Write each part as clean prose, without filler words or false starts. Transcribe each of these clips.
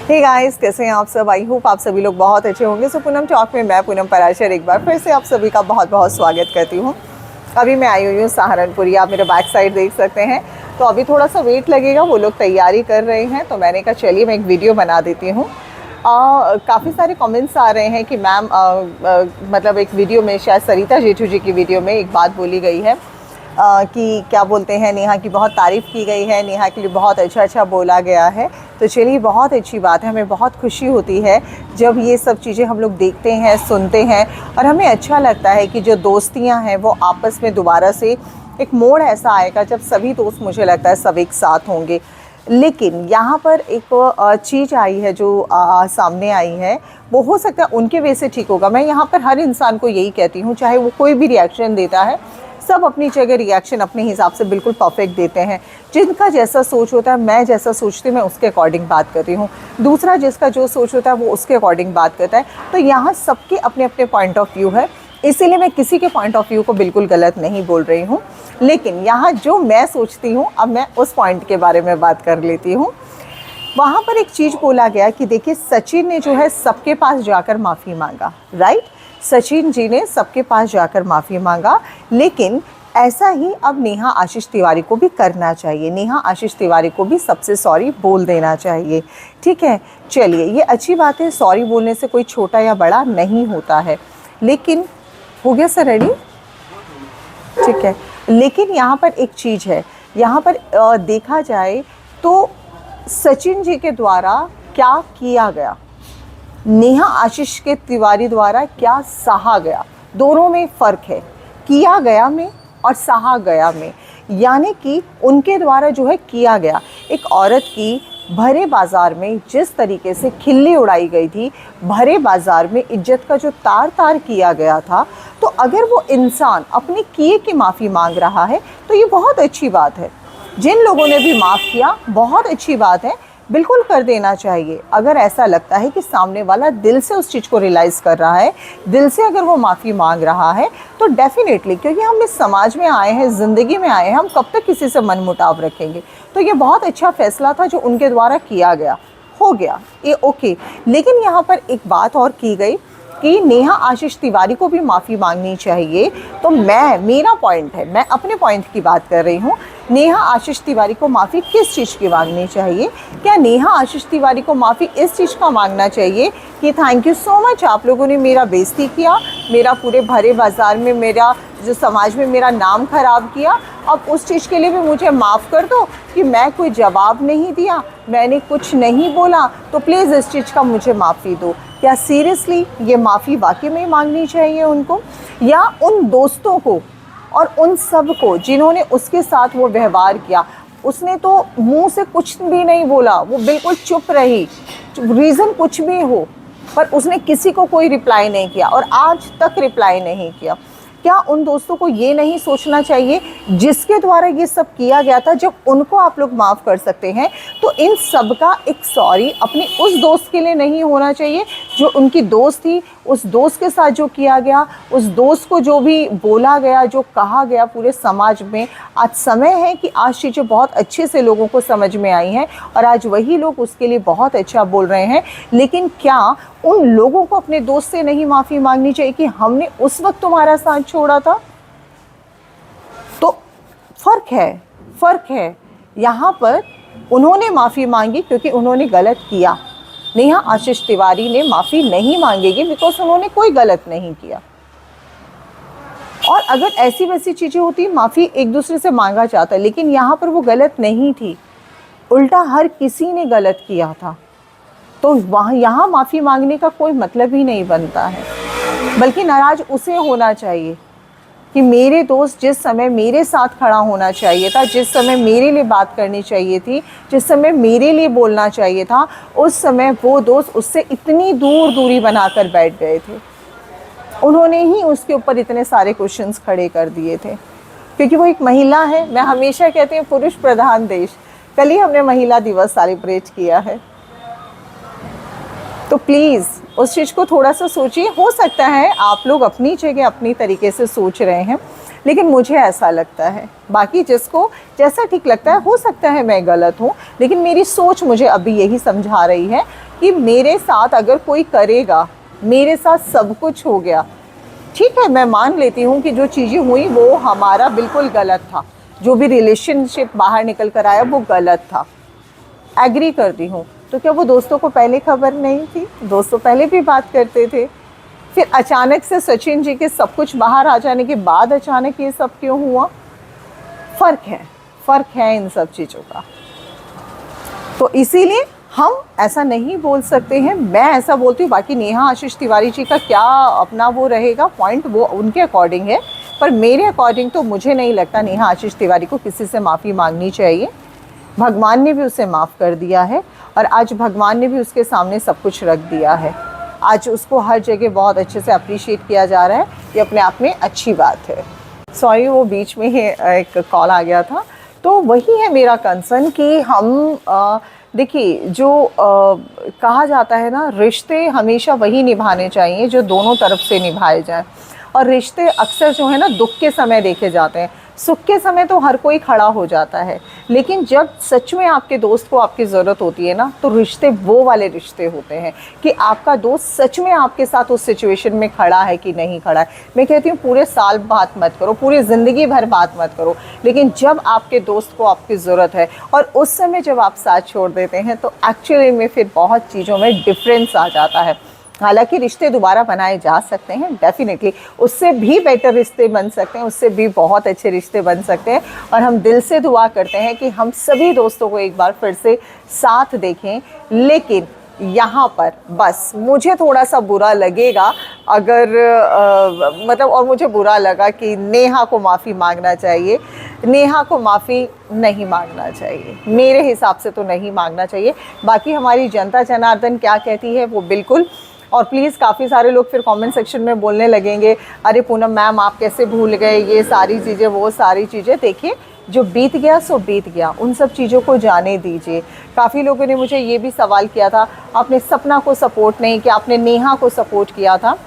Hey guys, कैसे हैं आप सब। आई होप आप सभी लोग बहुत अच्छे होंगे। सो पूनम टॉक में मैं पूनम पराशर एक बार फिर से आप सभी का बहुत बहुत स्वागत करती हूँ। अभी मैं आई हुई हूँ सहारनपुर, आप मेरे बैक साइड देख सकते हैं। तो अभी थोड़ा सा वेट लगेगा, वो लोग तैयारी कर रहे हैं, तो मैंने कहा चलिए मैं एक वीडियो बना देती हूँ। काफ़ी सारे कमेंट्स आ रहे हैं कि मैम मतलब एक वीडियो में, शायद सरिता जेठू जी की वीडियो में एक बात बोली गई है कि क्या बोलते हैं, नेहा की बहुत तारीफ़ की गई है, नेहा के लिए बहुत अच्छा बोला गया है। तो चलिए, बहुत अच्छी बात है, हमें बहुत खुशी होती है जब ये सब चीज़ें हम लोग देखते हैं, सुनते हैं, और हमें अच्छा लगता है कि जो दोस्तियां हैं वो आपस में दोबारा से एक मोड़ ऐसा आएगा जब सभी दोस्त, मुझे लगता है, सब एक साथ होंगे। लेकिन यहाँ पर एक चीज़ आई है जो सामने आई है, वो हो सकता है उनके वजह से ठीक होगा। मैं यहाँ पर हर इंसान को यही कहती हूँ, चाहे वो कोई भी रिएक्शन देता है, सब अपनी जगह रिएक्शन अपने हिसाब से बिल्कुल परफेक्ट देते हैं। जिनका जैसा सोच होता है, मैं जैसा सोचती हूँ मैं उसके अकॉर्डिंग बात करती हूँ, दूसरा जिसका जो सोच होता है वो उसके अकॉर्डिंग बात करता है। तो यहाँ सबके अपने अपने पॉइंट ऑफ व्यू है, इसीलिए मैं किसी के पॉइंट ऑफ व्यू को बिल्कुल गलत नहीं बोल रही हूँ। लेकिन यहाँ जो मैं सोचती हूँ, अब मैं उस पॉइंट के बारे में बात कर लेती हूँ। वहाँ पर एक चीज़ बोला गया कि देखिए, सचिन ने जो है सबके पास जाकर माफ़ी मांगा, राइट। सचिन जी ने सबके पास जाकर माफ़ी मांगा, लेकिन ऐसा ही अब नेहा आशीष तिवारी को भी करना चाहिए। नेहा आशीष तिवारी को भी सबसे सॉरी बोल देना चाहिए, ठीक है। चलिए, ये अच्छी बात है, सॉरी बोलने से कोई छोटा या बड़ा नहीं होता है। लेकिन हो गया सर रेडी, ठीक है। लेकिन यहाँ पर एक चीज़ है, यहाँ पर देखा जाए तो सचिन जी के द्वारा क्या किया गया, नेहा आशीष के तिवारी द्वारा क्या सहा गया, दोनों में फ़र्क है। किया गया में और सहा गया में, यानी कि उनके द्वारा जो है किया गया, एक औरत की भरे बाज़ार में जिस तरीके से खिल्ली उड़ाई गई थी, भरे बाज़ार में इज्जत का जो तार तार किया गया था, तो अगर वो इंसान अपने किए की माफ़ी मांग रहा है तो ये बहुत अच्छी बात है। जिन लोगों ने भी माफ़ किया, बहुत अच्छी बात है, बिल्कुल कर देना चाहिए। अगर ऐसा लगता है कि सामने वाला दिल से उस चीज़ को रियलाइज़ कर रहा है, दिल से अगर वो माफ़ी मांग रहा है, तो डेफिनेटली, क्योंकि हम इस समाज में आए हैं, ज़िंदगी में आए हैं, हम कब तक किसी से मनमुटाव रखेंगे। तो ये बहुत अच्छा फैसला था जो उनके द्वारा किया गया, हो गया ये ओके। लेकिन यहाँ पर एक बात और की गई कि नेहा आशीष तिवारी को भी माफ़ी मांगनी चाहिए। तो मेरा पॉइंट है, मैं अपने पॉइंट की बात कर रही हूँ। नेहा आशीष तिवारी को माफ़ी किस चीज़ की मांगनी चाहिए? क्या नेहा आशीष तिवारी को माफ़ी इस चीज़ का मांगना चाहिए कि थैंक यू सो मच, आप लोगों ने मेरा बेइज्जती किया, मेरा पूरे भरे बाज़ार में, मेरा जो समाज में मेरा नाम ख़राब किया, अब उस चीज़ के लिए भी मुझे माफ़ कर दो कि मैं कोई जवाब नहीं दिया, मैंने कुछ नहीं बोला, तो प्लीज़ इस चीज़ का मुझे माफ़ी दो। क्या सीरियसली ये माफ़ी वाकई में मांगनी चाहिए उनको, या उन दोस्तों को और उन सब को जिन्होंने उसके साथ वो व्यवहार किया? उसने तो मुंह से कुछ भी नहीं बोला, वो बिल्कुल चुप रही, रीज़न कुछ भी हो, पर उसने किसी को कोई रिप्लाई नहीं किया और आज तक रिप्लाई नहीं किया। क्या उन दोस्तों को ये नहीं सोचना चाहिए जिसके द्वारा ये सब किया गया था, जब उनको आप लोग माफ़ कर सकते हैं, तो इन सब का एक सॉरी अपने उस दोस्त के लिए नहीं होना चाहिए जो उनकी दोस्त थी, उस दोस्त के साथ जो किया गया, उस दोस्त को जो भी बोला गया, जो कहा गया पूरे समाज में। आज समय है कि आज चीज़ें बहुत अच्छे से लोगों को समझ में आई हैं और आज वही लोग उसके लिए बहुत अच्छा बोल रहे हैं। लेकिन क्या उन लोगों को अपने दोस्त से नहीं माफ़ी मांगनी चाहिए कि हमने उस वक्त तुम्हारा साथ छोड़ा था? तो फ़र्क है। यहाँ पर उन्होंने माफ़ी मांगी क्योंकि उन्होंने गलत किया। नेहा आशीष तिवारी ने माफ़ी नहीं मांगेगी बिकॉज उन्होंने कोई गलत नहीं किया। और अगर ऐसी वैसी चीज़ें होती, माफ़ी एक दूसरे से मांगा जाता, लेकिन यहाँ पर वो गलत नहीं थी, उल्टा हर किसी ने गलत किया था, तो वहाँ यहाँ माफ़ी मांगने का कोई मतलब ही नहीं बनता है। बल्कि नाराज़ उसे होना चाहिए कि मेरे दोस्त जिस समय मेरे साथ खड़ा होना चाहिए था, जिस समय मेरे लिए बात करनी चाहिए थी, जिस समय मेरे लिए बोलना चाहिए था, उस समय वो दोस्त उससे इतनी दूरी बनाकर बैठ गए थे। उन्होंने ही उसके ऊपर इतने सारे क्वेश्चंस खड़े कर दिए थे, क्योंकि वो एक महिला है। मैं हमेशा कहती हूँ पुरुष प्रधान देश, कल ही हमने महिला दिवस सेलिब्रेट किया है, तो प्लीज़ उस चीज़ को थोड़ा सा सोचिए। हो सकता है आप लोग अपनी जगह अपनी तरीके से सोच रहे हैं, लेकिन मुझे ऐसा लगता है। बाकी जिसको जैसा ठीक लगता है, हो सकता है मैं गलत हूँ, लेकिन मेरी सोच मुझे अभी यही समझा रही है कि मेरे साथ अगर कोई करेगा, मेरे साथ सब कुछ हो गया, ठीक है, मैं मान लेती हूँ कि जो चीज़ें हुई वो हमारा बिल्कुल गलत था, जो भी रिलेशनशिप बाहर निकल कर आया वो गलत था, एग्री करती हूँ। तो क्या वो दोस्तों को पहले खबर नहीं थी? दोस्तों पहले भी बात करते थे, फिर अचानक से सचिन जी के सब कुछ बाहर आ जाने के बाद अचानक ये सब क्यों हुआ? फ़र्क है इन सब चीज़ों का। तो इसीलिए हम ऐसा नहीं बोल सकते हैं, मैं ऐसा बोलती हूँ। बाकी नेहा आशीष तिवारी जी का क्या अपना वो रहेगा पॉइंट, वो उनके अकॉर्डिंग है, पर मेरे अकॉर्डिंग तो मुझे नहीं लगता नेहा आशीष तिवारी को किसी से माफ़ी मांगनी चाहिए। भगवान ने भी उसे माफ़ कर दिया है और आज भगवान ने भी उसके सामने सब कुछ रख दिया है। आज उसको हर जगह बहुत अच्छे से अप्रिशिएट किया जा रहा है, ये अपने आप में अच्छी बात है। सॉरी, वो बीच में ही एक कॉल आ गया था। तो वही है मेरा कंसर्न कि हम देखिए, जो कहा जाता है ना, रिश्ते हमेशा वही निभाने चाहिए जो दोनों तरफ से निभाए जाएं। और रिश्ते अक्सर जो है ना दुख के समय देखे जाते हैं, सुख के समय तो हर कोई खड़ा हो जाता है, लेकिन जब सच में आपके दोस्त को आपकी ज़रूरत होती है ना, तो रिश्ते वो वाले रिश्ते होते हैं कि आपका दोस्त सच में आपके साथ उस सिचुएशन में खड़ा है कि नहीं खड़ा है। मैं कहती हूँ पूरे साल बात मत करो, पूरी ज़िंदगी भर बात मत करो, लेकिन जब आपके दोस्त को आपकी ज़रूरत है और उस समय जब आप साथ छोड़ देते हैं, तो एक्चुअली में फिर बहुत चीज़ों में डिफरेंस आ जाता है। हालांकि रिश्ते दोबारा बनाए जा सकते हैं, डेफिनेटली उससे भी बेटर रिश्ते बन सकते हैं, उससे भी बहुत अच्छे रिश्ते बन सकते हैं। और हम दिल से दुआ करते हैं कि हम सभी दोस्तों को एक बार फिर से साथ देखें। लेकिन यहाँ पर बस मुझे थोड़ा सा बुरा लगेगा अगर मतलब, और मुझे बुरा लगा कि नेहा को माफ़ी मांगना चाहिए। नेहा को माफ़ी नहीं मांगना चाहिए, मेरे हिसाब से तो नहीं मांगना चाहिए। बाकी हमारी जनता जनार्दन क्या कहती है वो बिल्कुल। और प्लीज़, काफ़ी सारे लोग फिर कमेंट सेक्शन में बोलने लगेंगे, अरे पूनम मैम आप कैसे भूल गए ये सारी चीज़ें, वो सारी चीज़ें। देखिए, जो बीत गया सो बीत गया, उन सब चीज़ों को जाने दीजिए। काफ़ी लोगों ने मुझे ये भी सवाल किया था, आपने सपना को सपोर्ट नहीं किया, आपने नेहा को सपोर्ट किया था।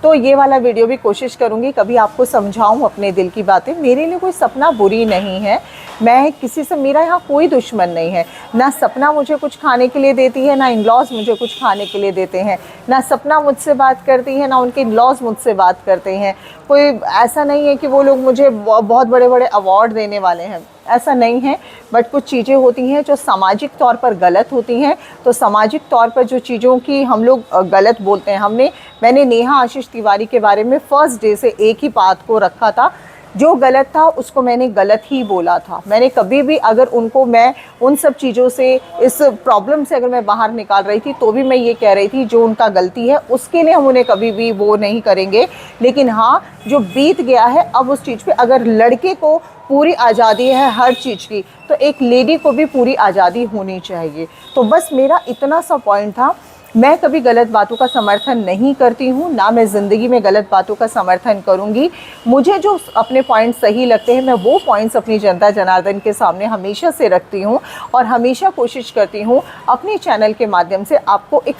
तो ये वाला वीडियो भी कोशिश करूँगी कभी आपको समझाऊँ अपने दिल की बातें। मेरे लिए कोई सपना बुरी नहीं है, मैं किसी से, मेरा यहाँ कोई दुश्मन नहीं है। ना सपना मुझे कुछ खाने के लिए देती है, ना इन लॉज मुझे कुछ खाने के लिए देते हैं। ना सपना मुझसे बात करती है, ना उनके इन लॉज मुझसे बात करते हैं। कोई ऐसा नहीं है कि वो लोग मुझे बहुत बड़े बड़े अवार्ड देने वाले हैं, ऐसा नहीं है। बट कुछ चीज़ें होती हैं जो सामाजिक तौर पर गलत होती हैं। तो सामाजिक तौर पर जो चीज़ों की हम लोग गलत बोलते हैं, मैंने नेहा आशीष तिवारी के बारे में फर्स्ट डे से एक ही बात को रखा था, जो गलत था उसको मैंने गलत ही बोला था। मैंने कभी भी, अगर उनको मैं उन सब चीज़ों से, इस प्रॉब्लम से अगर मैं बाहर निकाल रही थी, तो भी मैं ये कह रही थी जो उनका गलती है उसके लिए हम उन्हें कभी भी वो नहीं करेंगे। लेकिन हाँ, जो बीत गया है अब उस चीज़ पे, अगर लड़के को पूरी आज़ादी है हर चीज़ की, तो एक लेडी को भी पूरी आज़ादी होनी चाहिए। तो बस मेरा इतना सा पॉइंट था। मैं कभी गलत बातों का समर्थन नहीं करती हूँ, ना मैं ज़िंदगी में गलत बातों का समर्थन करूँगी। मुझे जो अपने पॉइंट सही लगते हैं, मैं वो पॉइंट्स अपनी जनता जनार्दन के सामने हमेशा से रखती हूँ और हमेशा कोशिश करती हूँ अपने चैनल के माध्यम से आपको एक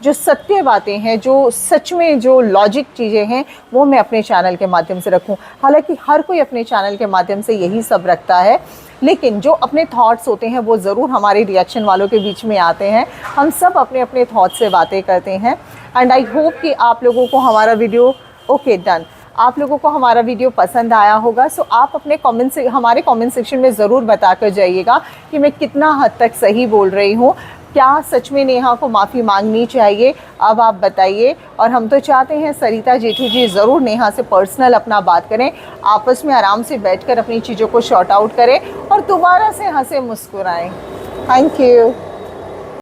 जो सत्य बातें हैं, जो सच में जो लॉजिक चीज़ें हैं, वो मैं अपने चैनल के माध्यम से रखूं। हालांकि हर कोई अपने चैनल के माध्यम से यही सब रखता है, लेकिन जो अपने थॉट्स होते हैं वो ज़रूर हमारे रिएक्शन वालों के बीच में आते हैं। हम सब अपने अपने थॉट्स से बातें करते हैं। एंड आई होप कि आप लोगों को हमारा वीडियो, ओके डन, आप लोगों को हमारा वीडियो पसंद आया होगा। सो आप अपने हमारे कमेंट सेक्शन में ज़रूर बता कर जाइएगा कि मैं कितना हद तक सही बोल रही हूँ। क्या सच में नेहा को माफ़ी मांगनी चाहिए, अब आप बताइए। और हम तो चाहते हैं सरिता जेठू जी ज़रूर नेहा से पर्सनल अपना बात करें, आपस में आराम से बैठकर अपनी चीज़ों को शॉर्ट आउट करें और दोबारा से हंसे मुस्कुराएं। Thank you.